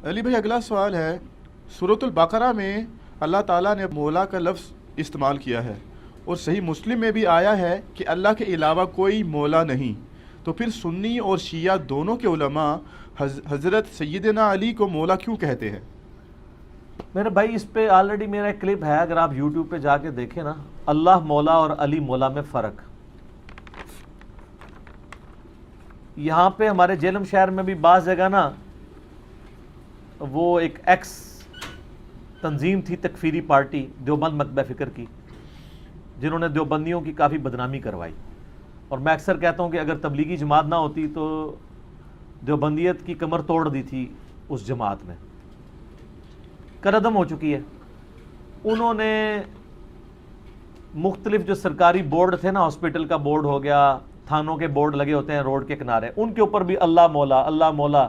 علی بھائی اگلا سوال ہے، سورۃ البقرہ میں اللہ تعالیٰ نے مولا کا لفظ استعمال کیا ہے اور صحیح مسلم میں بھی آیا ہے کہ اللہ کے علاوہ کوئی مولا نہیں، تو پھر سنی اور شیعہ دونوں کے علماء حضرت سیدنا علی کو مولا کیوں کہتے ہیں؟ میرے بھائی اس پہ آلریڈی میرا ایک کلپ ہے، اگر آپ یوٹیوب پہ جا کے دیکھیں نا، اللہ مولا اور علی مولا میں فرق۔ یہاں پہ ہمارے جہلم شہر میں بھی بعض جگہ نا وہ ایک ایکس تنظیم تھی، تکفیری پارٹی دیوبند مکتبہ فکر کی، جنہوں نے دیوبندیوں کی کافی بدنامی کروائی، اور میں اکثر کہتا ہوں کہ اگر تبلیغی جماعت نہ ہوتی تو دیوبندیت کی کمر توڑ دی تھی اس جماعت میں، کردم ہو چکی ہے۔ انہوں نے مختلف جو سرکاری بورڈ تھے نا، ہاسپٹل کا بورڈ ہو گیا، تھانوں کے بورڈ لگے ہوتے ہیں روڈ کے کنارے، ان کے اوپر بھی اللہ مولا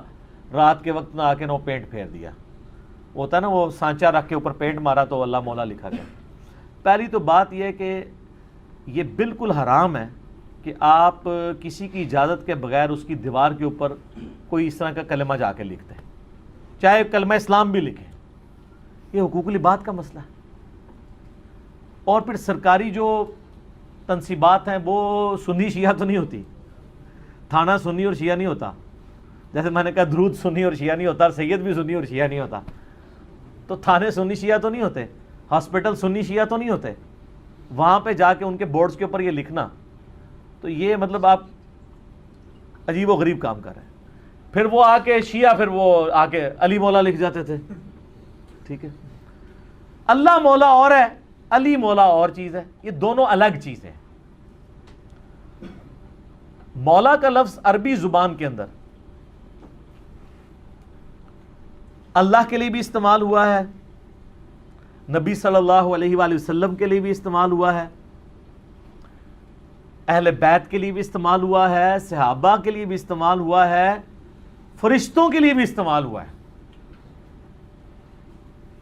رات کے وقت نہ آ کے نہ پینٹ پھیر دیا، ہوتا ہے نا وہ سانچا رکھ کے اوپر پینٹ مارا تو اللہ مولا لکھا گیا۔ پہلی تو بات یہ ہے کہ یہ بالکل حرام ہے کہ آپ کسی کی اجازت کے بغیر اس کی دیوار کے اوپر کوئی اس طرح کا کلمہ جا کے لکھتے ہیں، چاہے کلمہ اسلام بھی لکھیں، یہ حقوق العباد کا مسئلہ ہے۔ اور پھر سرکاری جو تنصیبات ہیں وہ سنی شیعہ تو نہیں ہوتی، تھانہ سنی اور شیعہ نہیں ہوتا، جیسے میں نے کہا درود سنی اور شیعہ نہیں ہوتا، اور سید بھی سنی اور شیعہ نہیں ہوتا، تو تھانے سنی شیعہ تو نہیں ہوتے، ہاسپٹل سنی شیعہ تو نہیں ہوتے، وہاں پہ جا کے ان کے بورڈز کے اوپر یہ لکھنا، تو یہ مطلب آپ عجیب و غریب کام کر رہے ہیں۔ پھر وہ آ کے شیعہ پھر وہ آ کے علی مولا لکھ جاتے تھے، ٹھیک ہے، اللہ مولا اور ہے، علی مولا اور چیز ہے، یہ دونوں الگ چیزیں ہیں۔ مولا کا لفظ عربی زبان کے اندر اللہ کے لیے بھی استعمال ہوا ہے، نبی صلی اللہ علیہ وآلہ وسلم کے لیے بھی استعمال ہوا ہے، اہل بیت کے لیے بھی استعمال ہوا ہے، صحابہ کے لیے بھی استعمال ہوا ہے، فرشتوں کے لیے بھی استعمال ہوا ہے،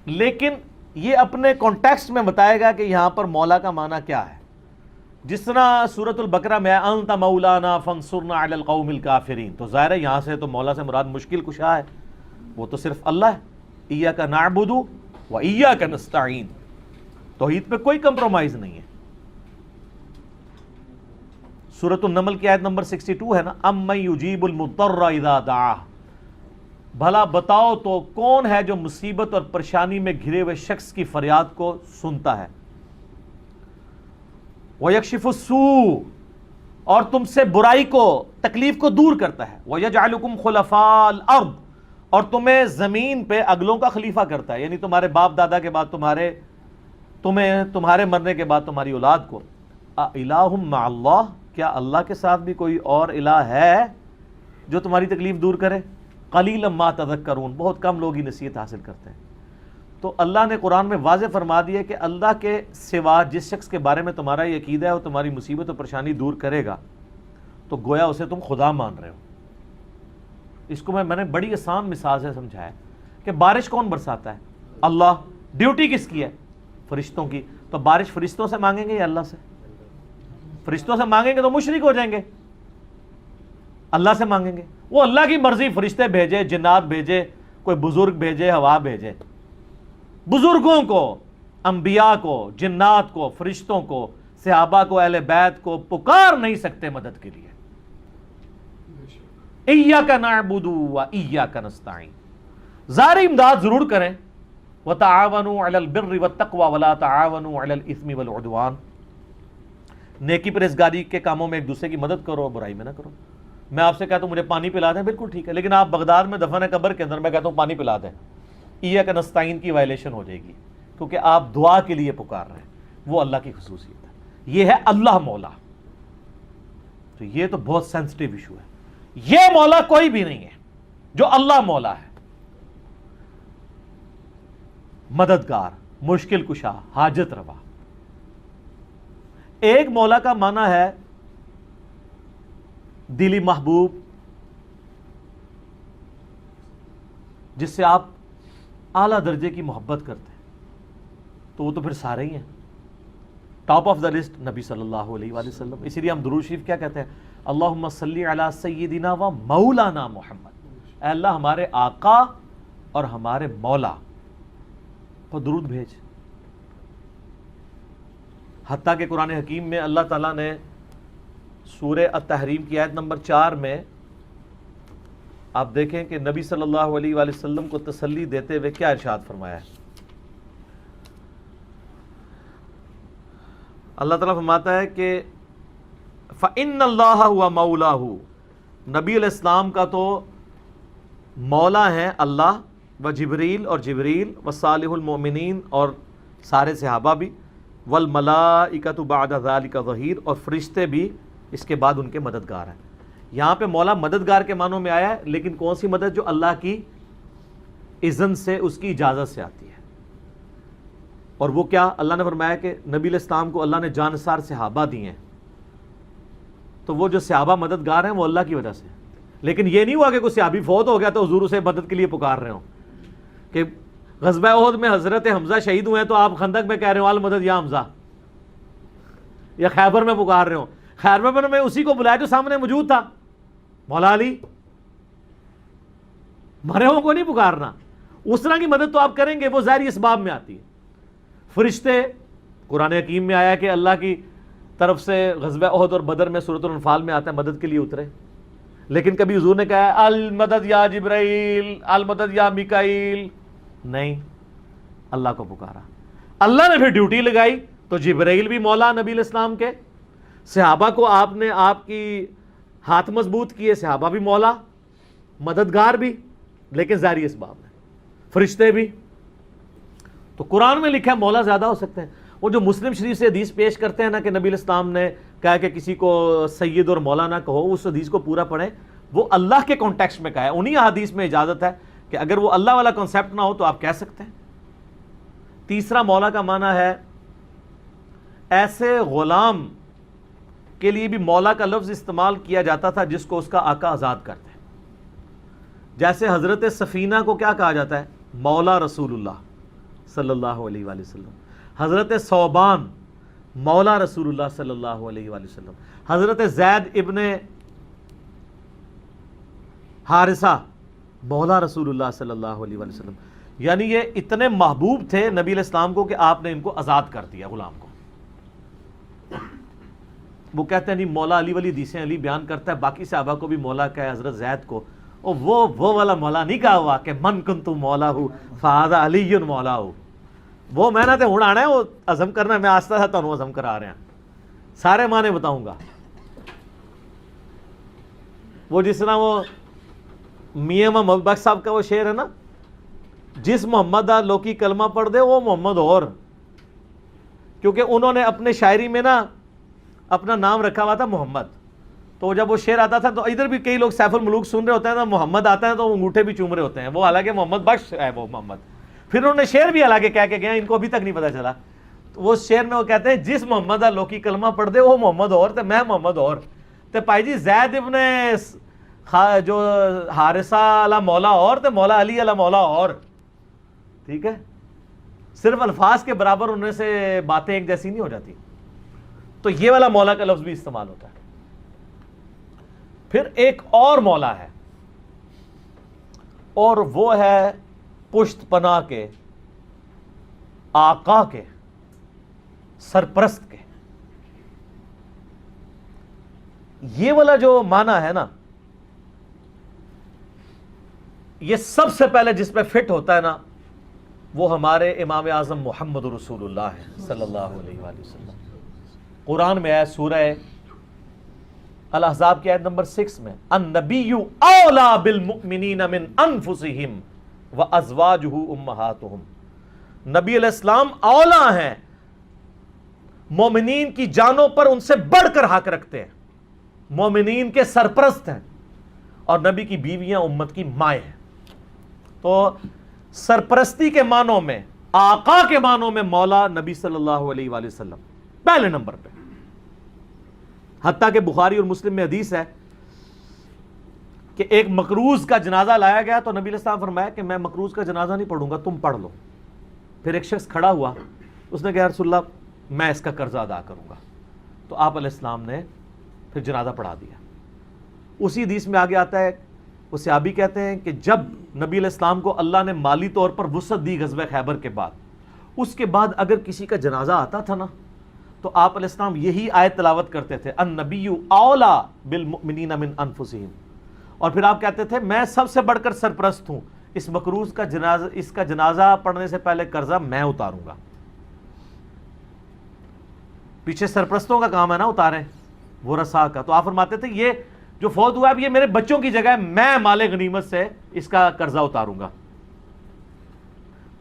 لیکن یہ اپنے کانٹیکسٹ میں بتائے گا کہ یہاں پر مولا کا معنی کیا ہے۔ جس طرح سورۃ البقرہ میں انت مولانا فانصرنا علی القوم الکافرین، تو ظاہر ہے یہاں سے تو مولا سے مراد مشکل کشا ہے، وہ تو صرف اللہ ہے، ایاک نعبد و ایاک نستعین، توحید پہ کوئی کمپرومائز نہیں ہے۔ سورۃ النمل کی آیت نمبر 62 ہے نا، امن یجیب المضطر اذا دعاہ، بھلا بتاؤ تو کون ہے جو مصیبت اور پریشانی میں گھرے ہوئے شخص کی فریاد کو سنتا ہے، وَيَكْشِفُ السُّوءَ، اور تم سے برائی کو تکلیف کو دور کرتا ہے، وَيَجْعَلُكُمْ خُلَفَاءَ الْأَرْضِ، اور تمہیں زمین پہ اگلوں کا خلیفہ کرتا ہے، یعنی تمہارے باپ دادا کے بعد تمہارے مرنے کے بعد تمہاری اولاد کو۔ اِلَٰهٌ مَّعَ اللَّهِ، کیا اللہ کے ساتھ بھی کوئی اور الہ ہے جو تمہاری تکلیف دور کرے؟ قلیلا ما تذکرون، بہت کم لوگ ہی نصیحت حاصل کرتے ہیں۔ تو اللہ نے قرآن میں واضح فرما دیا کہ اللہ کے سوا جس شخص کے بارے میں تمہارا یہ عقیدہ ہے وہ تمہاری مصیبت و پریشانی دور کرے گا، تو گویا اسے تم خدا مان رہے ہو۔ اس کو میں نے بڑی آسان مثال سے سمجھایا کہ بارش کون برساتا ہے؟ اللہ۔ ڈیوٹی کس کی ہے؟ فرشتوں کی۔ تو بارش فرشتوں سے مانگیں گے یا اللہ سے؟ فرشتوں سے مانگیں گے تو مشرک ہو جائیں گے، اللہ سے مانگیں گے، وہ اللہ کی مرضی، فرشتے بھیجے، جنات بھیجے، کوئی بزرگ بھیجے، ہوا بھیجے، بزرگوں کو، انبیاء کو، جنات کو، فرشتوں کو، صحابہ کو، اہل بیت کو پکار نہیں سکتے مدد کے لیے۔ ایاک نعبد و ایاک نستعین، ظاہری امداد ضرور کریں، وتعاونوا علی البر والتقوی ولا تعاونوا علی الاثم والعدوان، نیکی پرہیزگاری کے کاموں میں ایک دوسرے کی مدد کرو، برائی میں نہ کرو۔ میں آپ سے کہتا ہوں مجھے پانی پلا دیں، بالکل ٹھیک ہے، لیکن آپ بغداد میں دفن قبر کے اندر میں کہتا ہوں پانی پلا دیں، ایاک نستعین کی وائلیشن ہو جائے گی، کیونکہ آپ دعا کے لیے پکار رہے ہیں، وہ اللہ کی خصوصیت ہے۔ یہ ہے اللہ مولا، تو یہ تو بہت سینسٹیو ایشو ہے۔ یہ مولا کوئی بھی نہیں ہے جو اللہ مولا ہے، مددگار، مشکل کشا، حاجت روا۔ ایک مولا کا معنی ہے دلی محبوب، جس سے آپ اعلیٰ درجے کی محبت کرتے ہیں، تو وہ تو پھر سارے ہی ہیں۔ ٹاپ آف دا لسٹ نبی صلی اللہ علیہ وآلہ وسلم، اسی لیے ہم درود شریف کیا کہتے ہیں؟ اللہم صلی علی سیدنا و مولانا محمد، اے اللہ ہمارے آقا اور ہمارے مولا پر درود بھیج. حتیٰ کہ قرآن حکیم میں اللہ تعالیٰ نے سورہ التحریم کی آیت نمبر 4 میں آپ دیکھیں کہ نبی صلی اللہ علیہ وآلہ وسلم کو تسلی دیتے ہوئے کیا ارشاد فرمایا ہے. اللہ تعالیٰ فرماتا ہے کہ فَإِنَّ اللَّهَ هُوَ مَوْلَاهُ، نبی علیہ السلام کا تو مولا ہیں اللہ، و جبریل اور جبریل، و صالح المؤمنین اور سارے صحابہ بھی، والملائکۃ بعد ذلک ظہیر، اور فرشتے بھی اس کے بعد ان کے مددگار ہیں. یہاں پہ مولا مددگار کے معنوں میں آیا ہے، لیکن کون سی مدد؟ جو اللہ کی اذن سے، اس کی اجازت سے آتی ہے. اور وہ کیا؟ اللہ نے فرمایا کہ نبی علیہ السلام کو اللہ نے جانسار صحابہ دیے ہیں، تو وہ جو صحابہ مددگار ہیں وہ اللہ کی وجہ سے. لیکن یہ نہیں ہوا کہ کوئی صحابی فوت ہو گیا تو حضور اسے مدد کے لیے پکار رہے ہوں کہ غزوہ احد میں حضرت حمزہ شہید ہوئے ہیں تو آپ خندق میں کہہ رہے ہو المدد یا حمزہ، یا خیبر میں پکار رہے ہو. خیبر میں اسی کو بلایا جو سامنے موجود تھا، مولا علی. مرے ہوں کو نہیں پکارنا. اس طرح کی مدد تو آپ کریں گے، وہ ظاہری اسباب میں آتی ہے. فرشتے، قرآن حکیم میں آیا کہ اللہ کی طرف سے غزوہ احد اور بدر میں سورۃ الانفال میں آتا ہے مدد کے لیے اترے. لیکن کبھی حضور نے کہا ہے المدد یا جبرائیل، المدد یا میکائیل، نہیں، اللہ کو پکارا. اللہ نے پھر ڈیوٹی لگائی تو جبرائیل بھی مولا نبی علیہ السلام کے، صحابہ کو آپ نے آپ کی ہاتھ مضبوط کیے، صحابہ بھی مولا مددگار بھی، لیکن ظاہری اسباب میں. فرشتے بھی. تو قرآن میں لکھا ہے مولا زیادہ ہو سکتے ہیں. وہ جو مسلم شریف سے حدیث پیش کرتے ہیں نا کہ نبی علیہ السلام نے کہا کہ کسی کو سید اور مولا نہ کہو، اس حدیث کو پورا پڑھیں، وہ اللہ کے کانٹیکسٹ میں کہا ہے. انہی حدیث میں اجازت ہے کہ اگر وہ اللہ والا کنسیپٹ نہ ہو تو آپ کہہ سکتے ہیں. تیسرا مولا کا معنی ہے ایسے غلام کے لیے بھی مولا کا لفظ استعمال کیا جاتا تھا جس کو اس کا آقا آزاد کرتے ہیں. جیسے حضرت سفینہ کو کیا کہا جاتا ہے؟ مولا رسول اللہ صلی اللہ علیہ وآلہ وسلم. حضرت ثوبان مولا رسول اللہ صلی اللہ علیہ وآلہ وسلم. حضرت زید ابن حارثہ مولا رسول اللہ صلی اللہ علیہ وآلہ وسلم. یعنی یہ اتنے محبوب تھے نبی علیہ السلام کو کہ آپ نے ان کو آزاد کر دیا غلام کو. وہ کہتے ہیں نہیں، مولا علی والی حدیثیں علی بیان کرتا ہے، باقی صحابہ کو بھی مولا کہا ہے، حضرت زید کو. اور وہ والا مولا نہیں کہا ہوا کہ من کنت مولا ہوں فہذا علی مولا ہوں. وہ میں نہ تے ہوں آنا ہے، وہ عزم کرنا ہے. میں آستہ تھا تو عزم کرا رہے ہیں، سارے معنی بتاؤں گا. وہ جس طرح وہ میاں محمد بخش صاحب کا وہ شعر ہے نا، جس محمد لوکی کلمہ پڑھ دے وہ محمد اور، کیونکہ انہوں نے اپنے شاعری میں نا اپنا نام رکھا ہوا تھا محمد. تو جب وہ شعر آتا تھا تو ادھر بھی کئی لوگ سیف الملوک سن رہے ہوتے ہیں تو محمد آتا ہے تو وہ انگوٹھے بھی چوم رہے ہوتے ہیں، وہ حالانکہ محمد بخش ہے وہ محمد. پھر انہوں نے شعر بھی حالانکہ کہہ کے گئے، ان کو ابھی تک نہیں پتا چلا. تو وہ شعر میں وہ کہتے ہیں جس محمد لوکی کلمہ پڑھ دے وہ محمد اور تے میں محمد اور. تے پائی جی زید ابن جو حارثہ علی مولا اور تے مولا علی علی مولا اور. ٹھیک ہے، صرف الفاظ کے برابر ہونے سے باتیں ایک جیسی نہیں ہو جاتی. تو یہ والا مولا کا لفظ بھی استعمال ہوتا ہے. پھر ایک اور مولا ہے، اور وہ ہے پشت پناہ کے، آقا کے، سرپرست کے. یہ والا جو معنی ہے نا، یہ سب سے پہلے جس پہ فٹ ہوتا ہے نا وہ ہمارے امام اعظم محمد رسول اللہ ہے صلی اللہ علیہ وآلہ وسلم. قرآن میں ہے سورہ الاحزاب کی آیت نمبر 6 میں، النبی اولا بالمؤمنین من انفسہم وازواجہ امہاتہم. نبی علیہ السلام اولا ہیں، مومنین کی جانوں پر ان سے بڑھ کر حق رکھتے ہیں، مومنین کے سرپرست ہیں، اور نبی کی بیویاں امت کی مائیں ہیں. تو سرپرستی کے معنوں میں، آقا کے معنوں میں مولا نبی صلی اللہ علیہ وآلہ وسلم پہلے نمبر پہ. حتیٰ کہ بخاری اور مسلم میں حدیث ہے کہ ایک مقروض کا جنازہ لایا گیا تو نبی علیہ السلام فرمایا کہ میں مقروض کا جنازہ نہیں پڑھوں گا، تم پڑھ لو. پھر ایک شخص کھڑا ہوا، اس نے کہا رسول اللہ میں اس کا قرضہ ادا کروں گا. تو آپ علیہ السلام نے پھر جنازہ پڑھا دیا. اسی حدیث میں آگے آتا ہے وہ صحابی کہتے ہیں کہ جب نبی علیہ السلام کو اللہ نے مالی طور پر وسعت دی غزوہ خیبر کے بعد، اس کے بعد اگر کسی کا جنازہ آتا تھا نا تو آپ علیہ السلام یہی آیت تلاوت کرتے تھے، النبی اولا بالمؤمنین من انفسہم، اور پھر آپ کہتے تھے میں سب سے بڑھ کر سرپرست ہوں، اس مقروض کا جنازہ، اس کا جنازہ پڑھنے سے پہلے قرضہ میں اتاروں گا۔ پیچھے سرپرستوں کا کام ہے نا اتاریں ورثاء کا، تو آپ فرماتے تھے یہ جو فوت ہوا ہے اب یہ میرے بچوں کی جگہ ہے، میں مال غنیمت سے اس کا قرضہ اتاروں گا۔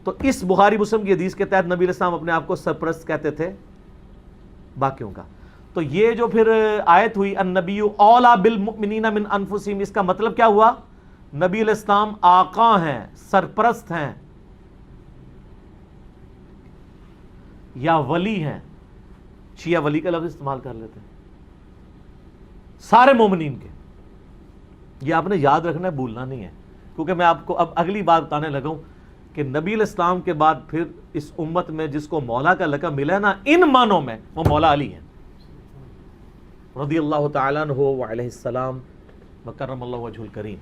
تو اس بخاری مسلم کی حدیث کے تحت نبی علیہ السلام اپنے آپ کو سرپرست کہتے تھے باقیوں کا۔ تو یہ جو پھر آیت ہوئی النبی اولا بالمؤمنین من انفسہم، اس کا مطلب کیا ہوا؟ نبی علیہ السلام آقا ہیں، سرپرست ہیں یا ولی ہیں، شیعہ ولی کا لفظ استعمال کر لیتے ہیں، سارے مومنین کے۔ یہ آپ نے یاد رکھنا ہے، بھولنا نہیں ہے، کیونکہ میں آپ کو اب اگلی بات بتانے لگا ہوں کہ نبی علیہ السلام کے بعد پھر اس امت میں جس کو مولا کا لقب ملا ہے نا ان معنوں میں، وہ مولا علی ہیں رضی اللہ تعالیٰ عنہ وعلیہ السلام وکرم اللہ وجہ الکریم۔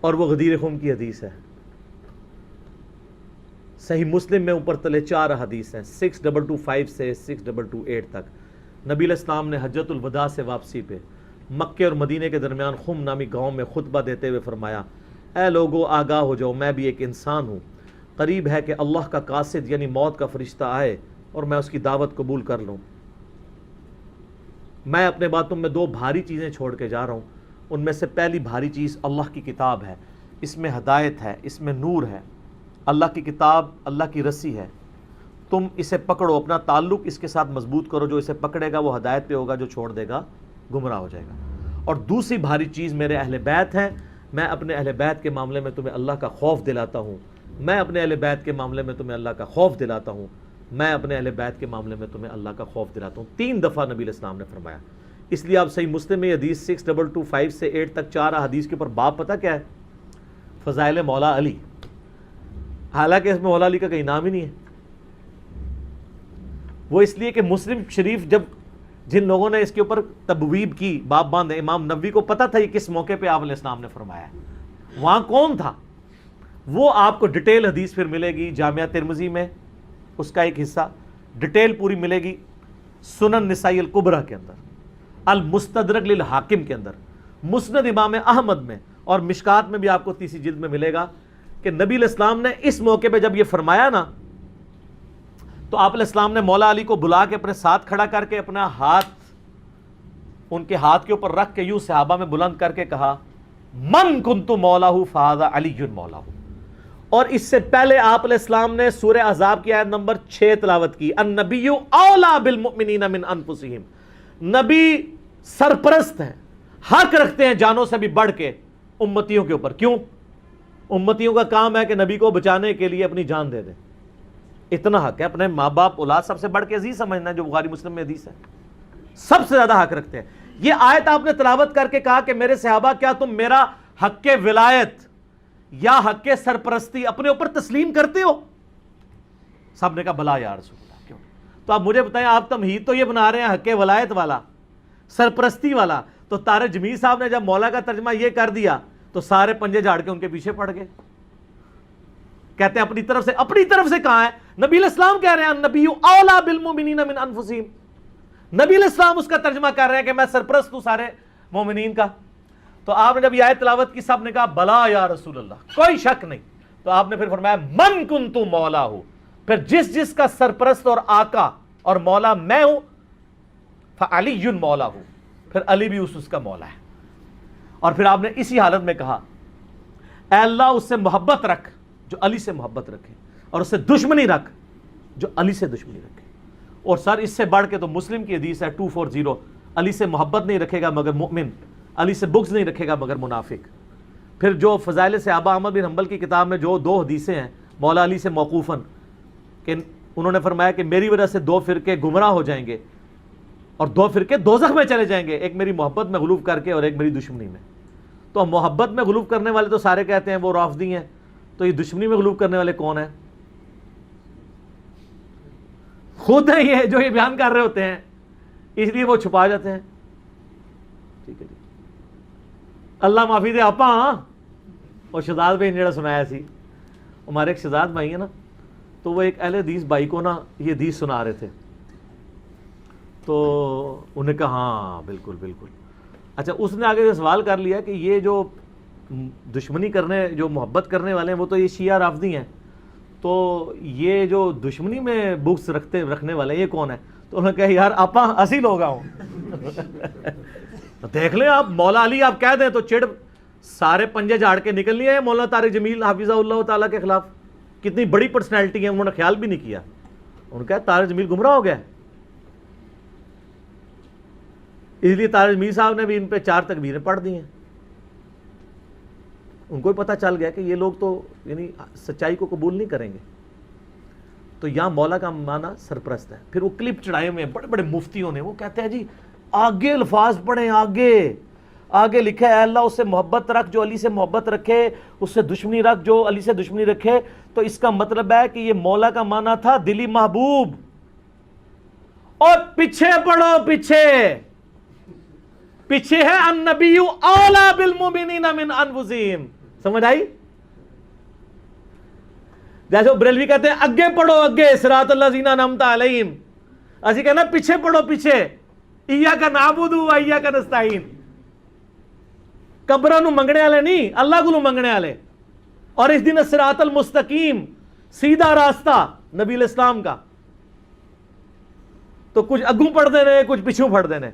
اور وہ غدیر خم کی حدیث ہے، صحیح مسلم میں اوپر تلے 4 حدیث ہیں، 6225 سے 6228 تک۔ نبی علیہ السلام نے حجۃ الوداع سے واپسی پہ مکے اور مدینے کے درمیان خم نامی گاؤں میں خطبہ دیتے ہوئے فرمایا، اے لوگو آگاہ ہو جاؤ، میں بھی ایک انسان ہوں، قریب ہے کہ اللہ کا قاصد یعنی موت کا فرشتہ آئے اور میں اس کی دعوت قبول کر لوں۔ میں اپنے بعد تم میں 2 بھاری چیزیں چھوڑ کے جا رہا ہوں، ان میں سے پہلی بھاری چیز اللہ کی کتاب ہے، اس میں ہدایت ہے، اس میں نور ہے۔ اللہ کی کتاب اللہ کی رسی ہے، تم اسے پکڑو، اپنا تعلق اس کے ساتھ مضبوط کرو، جو اسے پکڑے گا وہ ہدایت پہ ہوگا، جو چھوڑ دے گا گمراہ ہو جائے گا۔ اور دوسری بھاری چیز میرے اہل بیت ہیں، میں اپنے اہل بیت کے معاملے میں تمہیں اللہ کا خوف دلاتا ہوں، میں اپنے اہل بیت کے معاملے میں تمہیں اللہ کا خوف دلاتا ہوں، میں اپنے اہل بیت کے معاملے میں تمہیں اللہ کا خوف دلاتا ہوں۔ 3 دفعہ نبی علیہ السلام نے فرمایا۔ اس لیے آپ صحیح مسلم میں حدیث 6225 سے 8 تک 4 حدیث کے اوپر باب پتہ کیا ہے؟ فضائل مولا علی، حالانکہ اس میں مولا علی کا کہیں نام ہی نہیں ہے۔ وہ اس لیے کہ مسلم شریف جب جن لوگوں نے اس کے اوپر تبویب کی، باب باندھے، امام نووی کو پتہ تھا یہ کس موقع پہ آپ علیہ السلام نے فرمایا ہے، وہاں کون تھا، وہ آپ کو ڈیٹیل حدیث پھر ملے گی جامعہ ترمذی میں، اس کا ایک حصہ ڈیٹیل پوری ملے گی سنن نسائی الکبریٰ کے اندر، المستدرک للحاکم کے اندر، مسند امام احمد میں، اور مشکات میں بھی آپ کو 3 جلد میں ملے گا کہ نبی علیہ السلام نے اس موقع پہ جب یہ فرمایا نا تو آپ علیہ السلام نے مولا علی کو بلا کے اپنے ساتھ کھڑا کر کے اپنا ہاتھ ان کے ہاتھ کے اوپر رکھ کے یوں صحابہ میں بلند کر کے کہا، من کنت مولاہ فہذا علی مولاہ۔ اور اس سے پہلے آپ علیہ السلام نے سورہ احزاب کی آیت نمبر 6 تلاوت کی، النبی اولا بالمؤمنین من انفسہم، نبی سرپرست ہیں، حق رکھتے ہیں جانوں سے بھی بڑھ کے امتیوں کے اوپر۔ کیوں؟ امتیوں کا کام ہے کہ نبی کو بچانے کے لیے اپنی جان دے دیں، اتنا حق ہے، اپنے ماں باپ اولاد سب سے بڑھ کے عزیز سمجھنا ہے، جو بخاری مسلم میں حدیث ہے، سب سے زیادہ حق رکھتے ہیں۔ یہ آیت آپ نے تلاوت کر کے کہا کہ میرے صحابہ کیا تم میرا حق ولایت یا حق سرپرستی اپنے اوپر تسلیم کرتے ہو؟ سب نے کہا بلا یا رسول اللہ۔ کیوں؟ تو آپ مجھے بتائیں، آپ تمہید تو یہ بنا رہے ہیں حق ولایت والا، سرپرستی والا، تو طارق جمیل صاحب نے جب مولا کا ترجمہ یہ کر دیا تو سارے پنجے جھاڑ کے ان کے پیچھے پڑ گئے، کہتے ہیں اپنی طرف سے کہاں ہے؟ نبی علیہ السلام کہہ رہے ہیں النبی اولا بالمؤمنین من انفسہم، نبی علیہ السلام اس کا ترجمہ کر رہے ہیں کہ میں سرپرست ہوں سارے مومنین کا۔ تو آپ نے جب یہ آیت تلاوت کی سب نے کہا بلا یا رسول اللہ، کوئی شک نہیں۔ تو آپ نے پھر فرمایا من کنت مولا ہوں، پھر جس کا سرپرست اور آقا اور مولا میں ہوں، فعلی مولا ہوں، پھر علی بھی اس کا مولا ہے۔ اور پھر آپ نے اسی حالت میں کہا اے اللہ اس سے محبت رکھ جو علی سے محبت رکھے، اور اس سے دشمنی رکھ جو علی سے دشمنی رکھے۔ اور سر اس سے بڑھ کے تو مسلم کی حدیث ہے 240، علی سے محبت نہیں رکھے گا مگر مؤمن، علی سے بغض نہیں رکھے گا مگر منافق۔ پھر جو فضائل صحابہ احمد بن حنبل کی کتاب میں جو 2 حدیثیں ہیں مولا علی سے موقوفاً کہ انہوں نے فرمایا کہ میری وجہ سے 2 فرقے گمراہ ہو جائیں گے اور 2 فرقے دوزخ میں چلے جائیں گے، ایک میری محبت میں غلوف کر کے اور ایک میری دشمنی میں۔ تو محبت میں غلوف کرنے والے تو سارے کہتے ہیں وہ رافضی ہیں، تو یہ دشمنی میں غلوف کرنے والے کون ہیں؟ خود ہیں یہ جو یہ بیان کر رہے ہوتے ہیں، اس لیے وہ چھپا جاتے ہیں۔ ٹھیک ہے جی، اللہ معافی دے آپ اور شہزاد بھائی نے جڑا سنایا سی، ہمارے ایک شہزاد بھائی ہیں نا، تو وہ ایک اہل حدیث بھائی کو نا یہ حدیث سنا رہے تھے، تو انہوں نے کہا ہاں بالکل بالکل. اچھا اس نے آگے سوال کر لیا کہ یہ جو دشمنی کرنے، جو محبت کرنے والے ہیں وہ تو یہ شیعہ رافضی ہیں، تو یہ جو دشمنی میں بغض رکھنے والے ہیں یہ کون ہے؟ تو انہوں نے کہا یار آپا اسی لوگ آؤں. دیکھ لیں آپ مولا علی آپ کہہ دیں تو چڑ سارے پنجے جھاڑ کے نکل لیے ہیں مولانا طارق جمیل حافظہ اللہ تعالیٰ کے خلاف. کتنی بڑی پرسنالٹی ہے، انہوں نے خیال بھی نہیں کیا. انہوں نے کہا طارق جمیل گمراہ ہو گیا، اس لیے طارق جمیل صاحب نے بھی ان پہ 4 تکبیریں پڑھ دی ہیں. ان کو بھی پتہ چل گیا کہ یہ لوگ تو یعنی سچائی کو قبول نہیں کریں گے. تو یہاں مولا کا معنی سرپرست ہے. پھر وہ کلپ چڑھائے ہوئے ہیں بڑے بڑے مفتیوں نے، وہ کہتے ہیں جی آگے الفاظ پڑھیں، آگے لکھا ہے اے اللہ اس سے محبت رکھ جو علی سے محبت رکھے، اس سے دشمنی رکھ جو علی سے دشمنی رکھے. تو اس کا مطلب ہے کہ یہ مولا کا معنی تھا دلی محبوب. اور پیچھے پڑھو، پیچھے ہے النبی اولا بالمؤمنین من انفسہم. سمجھ آئی؟ جیسے وہ بریلوی کہتے ہیں اگے پڑھو، اگے صراط الذین انعمت علیہم، اسی کہنا پیچھے پڑھو، پیچھے ایاک نعبد و ایاک نستعین. قبراں نو منگنے والے نہیں، اللہ کو منگنے والے. اور اس دن صراط المستقیم، سیدھا راستہ نبی الاسلام کا. تو کچھ اگوں پڑھ دینے، کچھ پیچھوں پڑھ دینے.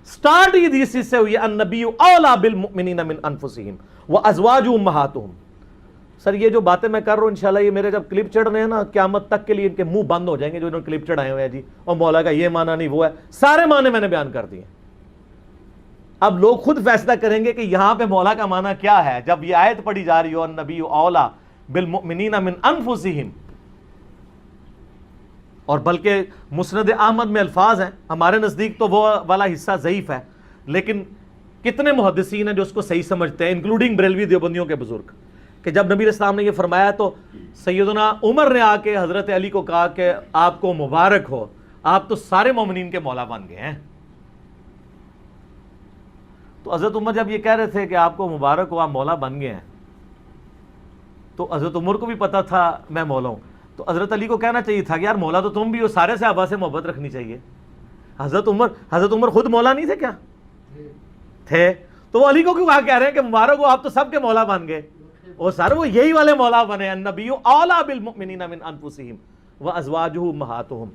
سٹارٹ یہ حدیث سے ہوئی النبی اولا بالمؤمنین من انفسہم وازواجہ امہاتہم. سر یہ جو باتیں میں کر رہا ہوں انشاءاللہ یہ میرے جب کلپ چڑھ رہے ہیں نا قیامت تک کے لیے ان کے منہ بند ہو جائیں گے جو انہوں نے کلپ چڑھائے ہوئے ہیں جی، اور مولا کا یہ معنی نہیں وہ ہے. سارے معنی میں نے بیان کر دیے. اب لوگ خود فیصلہ کریں گے کہ یہاں پہ مولا کا معنی کیا ہے. جب یہ آیت پڑھی جا رہی ہو النبی اولا بالمؤمنین من انفسہم، اور بلکہ مسند احمد میں الفاظ ہیں، ہمارے نزدیک تو وہ والا حصہ ضعیف ہے، لیکن کتنے محدثین ہیں جو اس کو صحیح سمجھتے ہیں انکلوڈنگ بریلوی دیوبندیوں کے بزرگ، کہ جب نبی اسلام نے یہ فرمایا تو سیدنا عمر نے آ کے حضرت علی کو کہا کہ آپ کو مبارک ہو، آپ تو سارے مومنین کے مولا بن گئے ہیں. تو حضرت عمر جب یہ کہہ رہے تھے کہ آپ کو مبارک ہو آپ مولا بن گئے ہیں، تو حضرت عمر کو بھی پتا تھا میں مولا ہوں. تو حضرت علی کو کہنا چاہیے تھا کہ یار مولا تو تم بھی ہو، سارے صحابہ سے محبت رکھنی چاہیے. حضرت عمر خود مولا نہیں تھے کیا؟ تھے. تو وہ علی کو کیوں کہہ رہے ہیں کہ مبارک ہو آپ تو سب کے مولا بن گئے؟ اور سر وہ یہی والے مولا بنے النبی اولا بالمؤمنین من انفسہم وازواجہ امہاتہم.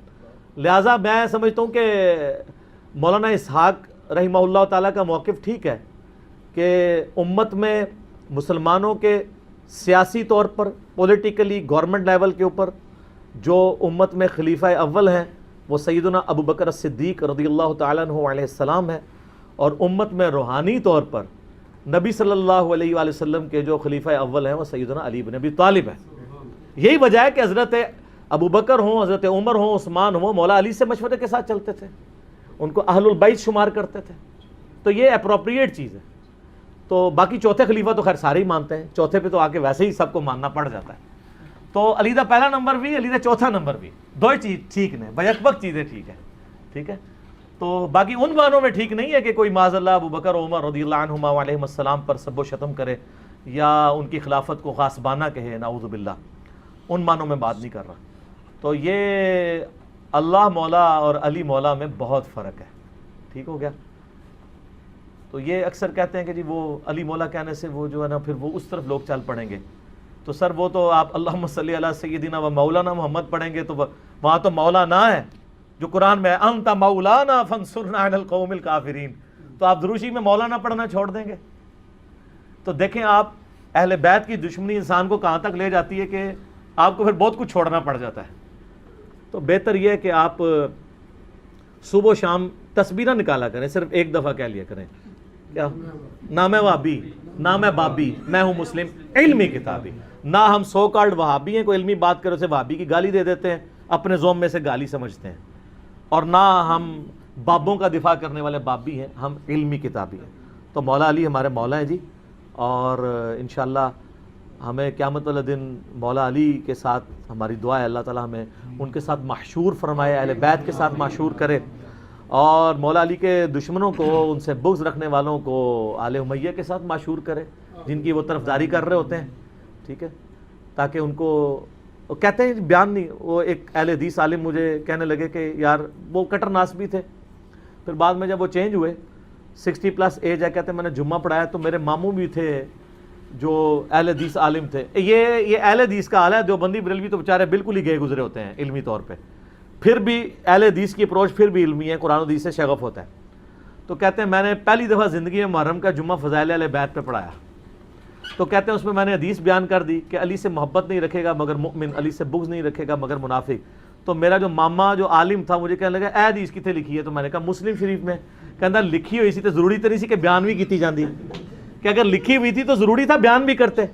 لہٰذا میں سمجھتا ہوں کہ مولانا اسحاق رحمہ اللہ تعالیٰ کا موقف ٹھیک ہے کہ امت میں مسلمانوں کے سیاسی طور پر پولیٹیکلی گورنمنٹ لیول کے اوپر جو امت میں خلیفہ اول ہیں وہ سیدنا ابو بکر الصدیق رضی اللہ تعالیٰ عنہ علیہ السلام ہے، اور امت میں روحانی طور پر نبی صلی اللہ علیہ وآلہ وسلم کے جو خلیفہ اول ہیں وہ سیدنا علی بن ابی طالب ہیں. یہی وجہ ہے کہ حضرت ابو بکر ہوں، حضرت عمر ہوں، عثمان ہوں، مولا علی سے مشورے کے ساتھ چلتے تھے، ان کو اہل البیت شمار کرتے تھے. تو یہ اپروپریٹ چیز ہے. تو باقی چوتھے خلیفہ تو خیر سارے ہی مانتے ہیں، چوتھے پہ تو آ کے ویسے ہی سب کو ماننا پڑ جاتا ہے. تو علی دا پہلا نمبر بھی، علی دا چوتھا نمبر بھی، دو ہی چیز ٹھیک نے، بیک وقت چیزیں ٹھیک ہے. ٹھیک ہے. تو باقی ان معنوں میں ٹھیک نہیں ہے کہ کوئی معاذ اللہ ابو بکر عمر رضی اللہ عنہما علیہم السلام پر سب و شتم کرے یا ان کی خلافت کو غاصبانہ کہے، نعوذ باللہ. ان معنوں میں بات نہیں کر رہا. تو یہ اللہ مولا اور علی مولا میں بہت فرق ہے. ٹھیک ہو گیا. تو یہ اکثر کہتے ہیں کہ جی وہ علی مولا کہنے سے وہ جو ہے نا پھر وہ اس طرف لوگ چل پڑیں گے. تو سر وہ تو آپ اللہم صلی علی سیدنا و مولانا محمد پڑھیں گے تو وہاں تو مولا نہ ہے جو قرآن میں انت مولانا فانصرنا علی القوم الکافرین. تو آپ دروشی میں مولانا پڑھنا چھوڑ دیں گے. تو دیکھیں آپ اہل بیت کی دشمنی انسان کو کہاں تک لے جاتی ہے کہ آپ کو پھر بہت کچھ چھوڑنا پڑ جاتا ہے. تو بہتر یہ ہے کہ آپ صبح و شام تسبیحہ نکالا کریں، صرف ایک دفعہ کہہ لیا کریں کیا نہ میں وہابی نہ میں بابی، میں ہوں مسلم علمی کتابی. نہ ہم سو کالڈ وہابی ہیں، کوئی علمی بات کرے اسے وہابی کی گالی دے دیتے ہیں، اپنے زوم میں سے گالی سمجھتے ہیں. اور نہ ہم بابوں کا دفاع کرنے والے بابی ہیں، ہم علمی کتابی ہیں. تو مولا علی ہمارے مولا ہیں جی. اور انشاءاللہ ہمیں قیامت والے دن مولا علی کے ساتھ ہماری دعا ہے اللہ تعالیٰ ہمیں ان کے ساتھ محشور فرمائے، اہل بیت کے ساتھ محشور کرے. اور مولا علی کے دشمنوں کو، ان سے بغض رکھنے والوں کو آل امیہ کے ساتھ معشور کرے جن کی وہ طرفداری کر رہے ہوتے ہیں، ٹھیک ہے، تاکہ ان کو کہتے ہیں بیان نہیں. وہ ایک اہل حدیث عالم مجھے کہنے لگے کہ یار وہ کٹر ناس بھی تھے، پھر بعد میں جب وہ چینج ہوئے 60+ ایج ہے، کہتے ہیں میں نے جمعہ پڑھایا تو میرے ماموں بھی تھے جو اہل حدیث عالم تھے. یہ اہل حدیث کا حال ہے. دیوبندی بریلوی تو بیچارے بالکل ہی گئے گزرے ہوتے ہیں علمی طور پہ، پھر بھی اہل حدیث کی اپروچ پھر بھی علمی ہے، قرآن و حدیث سے شغف ہوتا ہے. تو کہتے ہیں میں نے پہلی دفعہ زندگی میں محرم کا جمعہ فضائل اہل بیت پہ پڑھایا، تو کہتے ہیں اس میں میں نے حدیث بیان کر دی کہ علی سے محبت نہیں رکھے گا مگر مؤمن، علی سے بغض نہیں رکھے گا مگر منافق. تو میرا جو ماما جو عالم تھا مجھے کہنے لگا اے حدیث کتنے لکھی ہے؟ تو میں نے کہا مسلم شریف میں. کہتا لکھی ہوئی سی تو ضروری تو نہیں سی کہ بیان بھی کیتی جاندی، کہ اگر لکھی ہوئی تھی تو ضروری تھا بیان بھی کرتے.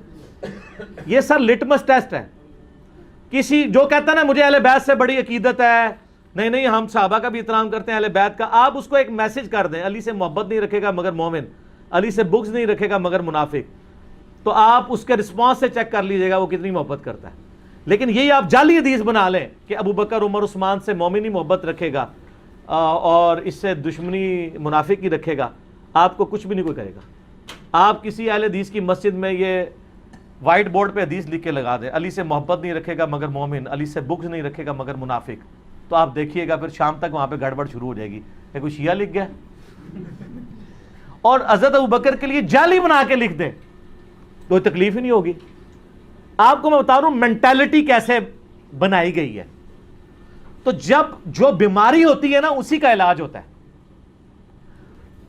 یہ سر لٹمس ٹیسٹ ہے. کسی جو کہتا ہے نا مجھے اہل بیت سے بڑی عقیدت ہے، نہیں ہم صحابہ کا بھی احترام کرتے ہیں اہل بیت کا، آپ اس کو ایک میسج کر دیں علی سے محبت نہیں رکھے گا مگر مومن، علی سے بغض نہیں رکھے گا مگر منافق، تو آپ اس کے رسپانس سے چیک کر لیجئے گا وہ کتنی محبت کرتا ہے. لیکن یہی آپ جعلی حدیث بنا لیں کہ ابو بکر عمر عثمان سے مومن ہی محبت رکھے گا اور اس سے دشمنی منافق ہی رکھے گا، آپ کو کچھ بھی نہیں کوئی کرے گا. آپ کسی اہل حدیث کی مسجد میں یہ وائٹ بورڈ پہ حدیث لکھ کے لگا دیں علی سے محبت نہیں رکھے گا مگر مومن، علی سے بغض نہیں رکھے گا مگر منافق، تو آپ دیکھیے گا پھر شام تک وہاں پہ گڑبڑ شروع ہو جائے گی کہ کوئی شیعہ لکھ گیا. اور حضرت ابو بکر کے لیے جعلی بنا کے لکھ دیں، کوئی تکلیف ہی نہیں ہوگی. آپ کو میں بتا رہا ہوں مینٹالٹی کیسے بنائی گئی ہے. تو جب جو بیماری ہوتی ہے نا اسی کا علاج ہوتا ہے.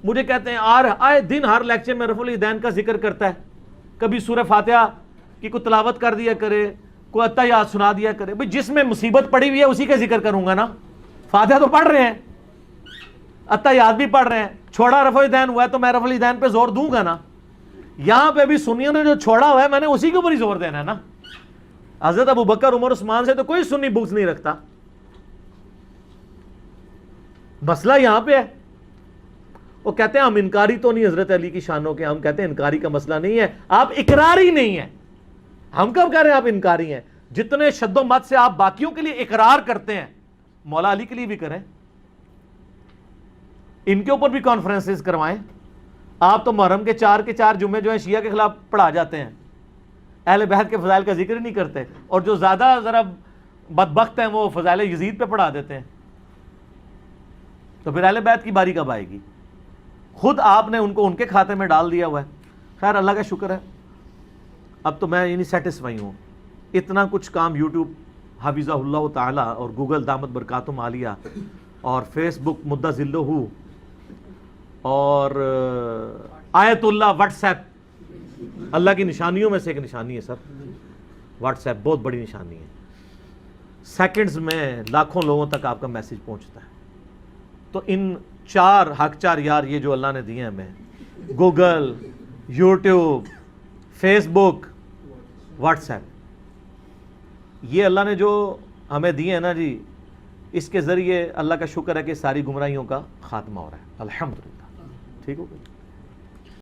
مجھے کہتے ہیں آئے دن ہر لیکچر میں رفع الیدین کا ذکر کرتا ہے، کبھی سورہ فاتحہ کی کوئی تلاوت کر دیا کرے، کوئی اتحیات سنا دیا کرے. بھئی جس میں مصیبت پڑی ہوئی ہے اسی کا ذکر کروں گا نا. فاتحہ تو پڑھ رہے ہیں، اتحیات بھی پڑھ رہے ہیں، چھوڑا رفع الیدین ہوا ہے تو میں رفع الیدین پہ زور دوں گا نا. یہاں پہ بھی سنیوں نے جو چھوڑا ہوا ہے میں نے اسی کے اوپر ہی زور دینا ہے نا. حضرت ابو بکر عمر عثمان سے تو کوئی سنی بغض نہیں رکھتا. مسئلہ یہاں پہ ہے. وہ کہتے ہیں ہم انکاری تو نہیں حضرت علی کی شانوں کے، ہم کہتے ہیں انکاری کا مسئلہ نہیں ہے، آپ اقراری نہیں ہیں. ہم کب کہہ رہے ہیں آپ انکاری ہیں؟ جتنے شد و مت سے آپ باقیوں کے لیے اقرار کرتے ہیں مولا علی کے لیے بھی کریں، ان کے اوپر بھی کانفرنسز کروائیں. آپ تو محرم کے 4 جمعے جو ہیں شیعہ کے خلاف پڑھا جاتے ہیں، اہل بیت کے فضائل کا ذکر ہی نہیں کرتے، اور جو زیادہ ذرا بدبخت ہیں وہ فضائل یزید پہ پڑھا دیتے ہیں. تو پھر اہل بیت کی باری کب آئے گی؟ خود آپ نے ان کو ان کے کھاتے میں ڈال دیا ہوا ہے. خیر اللہ کا شکر ہے اب تو میں یعنی سیٹسفائی ہوں. اتنا کچھ کام یوٹیوب حفظہ اللہ تعالی اور گوگل دامت برکاتہم عالیہ اور فیس بک مدہ ذلہ اور آیت اللہ واٹس ایپ، اللہ کی نشانیوں میں سے ایک نشانی ہے سر واٹس ایپ، بہت بڑی نشانی ہے. سیکنڈز میں لاکھوں لوگوں تک آپ کا میسیج پہنچتا ہے. تو ان 4 حق 4 یار یہ جو اللہ نے دیے ہیں ہمیں، گوگل، یوٹیوب، فیس بک، واٹس ایپ، یہ اللہ نے جو ہمیں دیے ہیں نا جی، اس کے ذریعے اللہ کا شکر ہے کہ ساری گمراہیوں کا خاتمہ ہو رہا ہے الحمدللہ. ٹھیک ہو گیا.